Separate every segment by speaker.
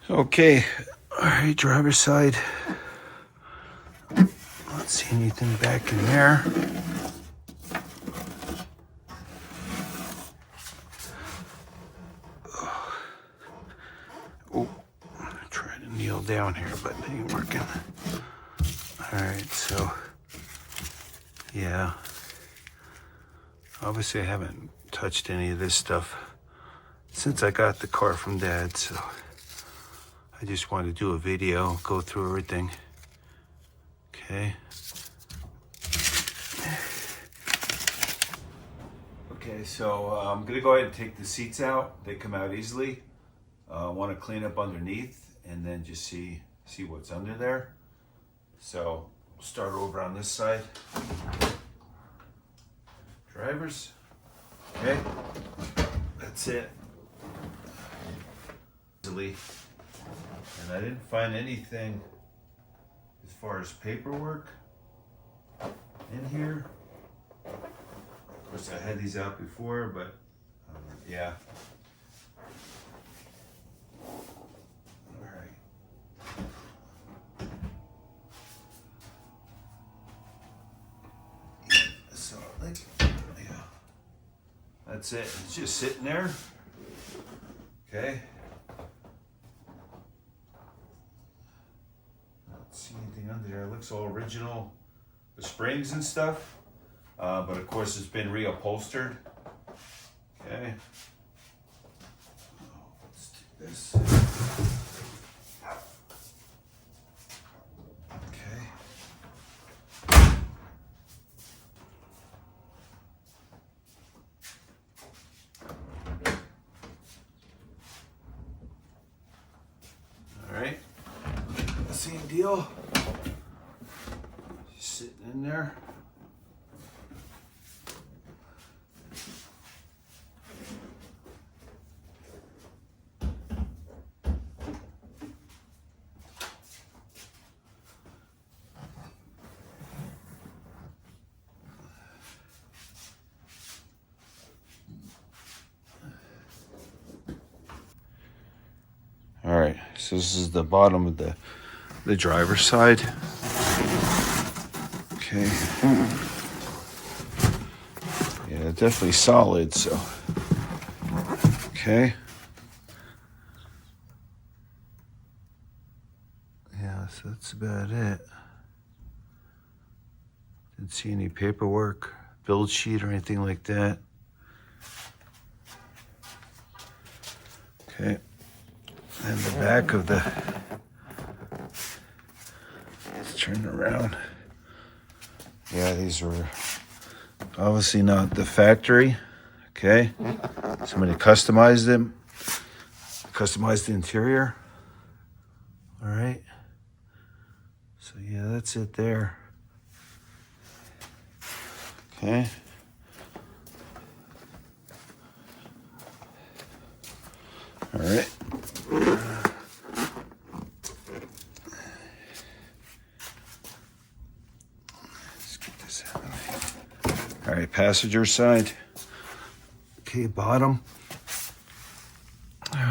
Speaker 1: Okay, all right, driver's side. Not see anything back in there. Oh, I'm trying to kneel down here, but it ain't working. All right, so yeah, obviously I haven't touched any of this stuff since I got the car from Dad, so I just wanted to do a video, go through everything. Okay. Okay, so I'm gonna go ahead and take the seats out. They come out easily. I want to clean up underneath and then just see what's under there. So we'll start over on this side. Drivers. Okay, that's it. Easily. And I didn't find anything as far as paperwork in here. Of course, I had these out before, but yeah. All right. So, like, yeah. That's it. It's just sitting there. Okay. See anything under there? It looks all original, the springs and stuff, but of course it's been reupholstered. Okay, let's do this. Okay. All right. Same deal. Just sitting in there. All right, so this is the bottom of the driver's side. Okay. Yeah, definitely solid, so. Okay. Yeah, so that's about it. Didn't see any paperwork, build sheet or anything like that. Okay. And the back of the, let's turn it around. Yeah, these were obviously not the factory. Okay. Somebody customized them, customized the interior. All right. So yeah, that's it there. Okay. All right. Let's get this out. All right, passenger side. Okay, bottom.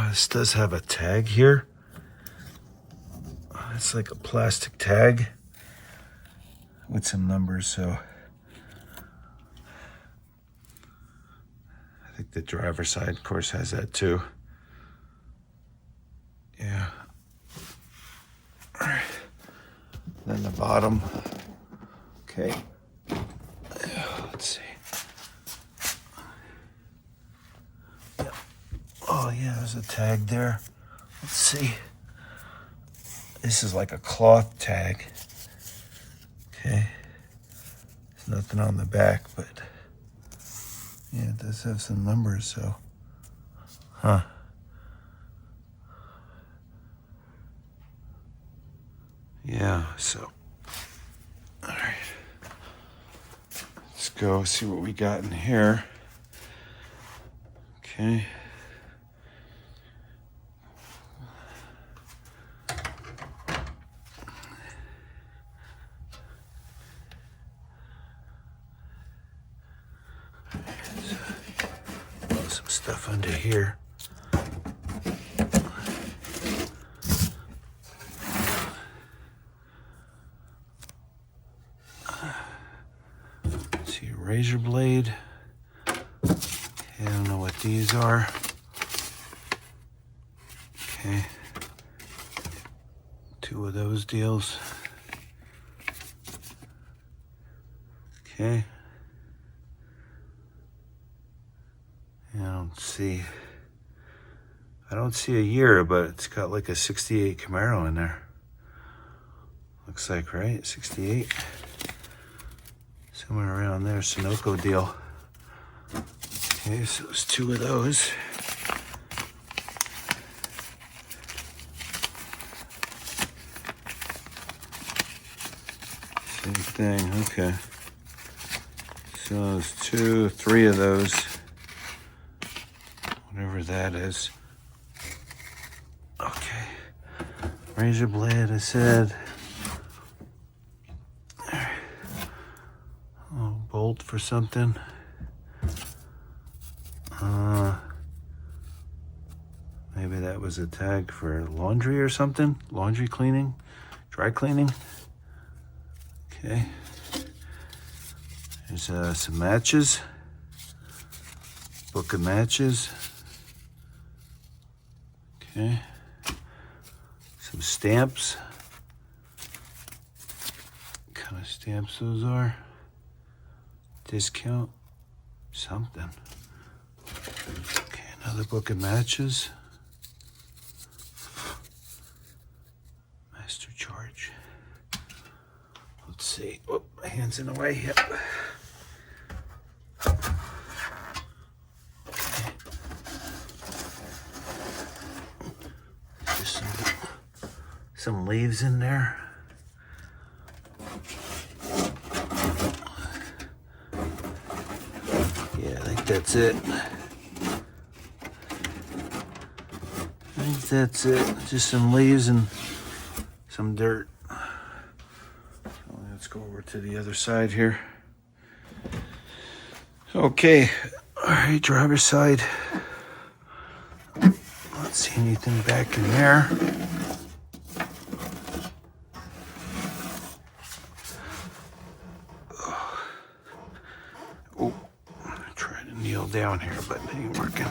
Speaker 1: This does have a tag here. It's like a plastic tag with some numbers, so I think the driver's side, of course, has that too. Yeah. All right. Then the bottom. Okay. Let's see. Yeah. Oh yeah, there's a tag there. Let's see. This is like a cloth tag. Okay. There's nothing on the back, but yeah, it does have some numbers, so. Huh. Yeah, so. All right. Let's go see what we got in here. Okay. Some stuff under here. razor blade. Okay, I don't know what these are. Okay. 2 of those deals. Okay. I don't see a year, but it's got like a 68 Camaro in there. Looks like, right? 68. Somewhere around there, Sunoco deal. Okay, so there's 2 of those. Same thing, okay. So there's 3 of those. Whatever that is. Okay. Razor blade, I said. Oh, bolt for something. Maybe that was a tag for laundry or something. Laundry cleaning, dry cleaning. Okay. There's some matches. Book of matches. Okay. Some stamps. What kind of stamps those are? Discount. Something. Okay, another book of matches. Master charge. Let's see. Oh, my hand's in the way. Yep. Just some leaves in there. Yeah, I think that's it. I think that's it. Just some leaves and some dirt. So let's go over to the other side here. Okay, all right, driver's side. Not see anything back in there. Oh, try to kneel down here, but it ain't working.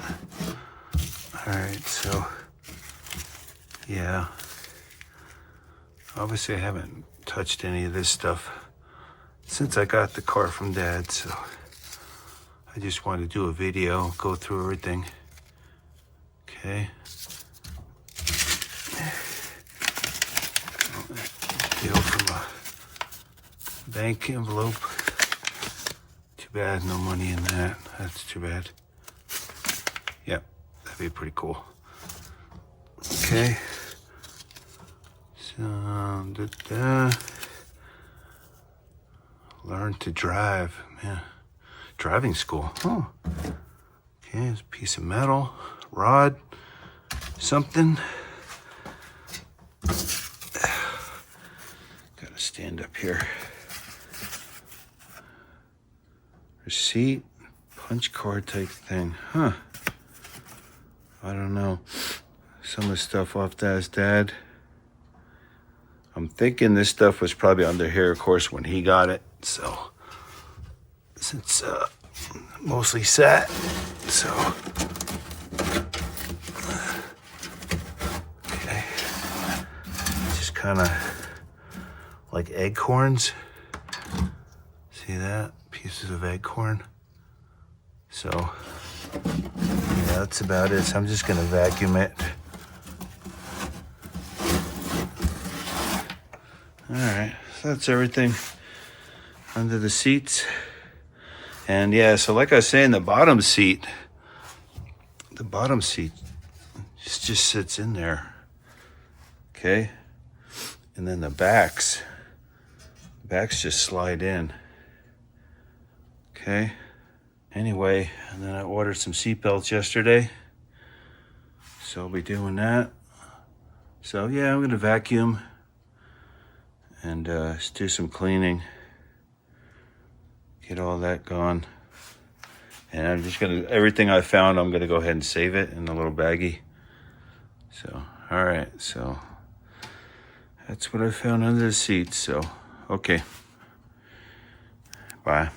Speaker 1: All right, so yeah. Obviously, I haven't touched any of this stuff since I got the car from Dad, so I just wanted to do a video, go through everything. Okay. Deal from a bank envelope. Too bad, no money in that. That's too bad. Yep, that'd be pretty cool. Okay. So, learn to drive, man. Driving school, huh? Okay, it's a piece of metal, rod, something. Gotta stand up here. Receipt, punch card type thing, huh? I don't know. Some of the stuff off Dad's dad. I'm thinking this stuff was probably under here, of course, when he got it. So, since mostly sat, so okay, just kind of like acorns. See that? Pieces of acorn. So, yeah, that's about it. So I'm just gonna vacuum it. All right, so that's everything under the seats. And yeah, so like I was saying, the bottom seat just sits in there. Okay. And then the backs just slide in. Okay. Anyway, and then I ordered some seat belts yesterday. So I'll be doing that. So yeah, I'm gonna vacuum and do some cleaning. Get all that gone. And I'm just gonna, everything I found, I'm gonna go ahead and save it in a little baggie. So, all right, so that's what I found under the seats. So, okay. Bye.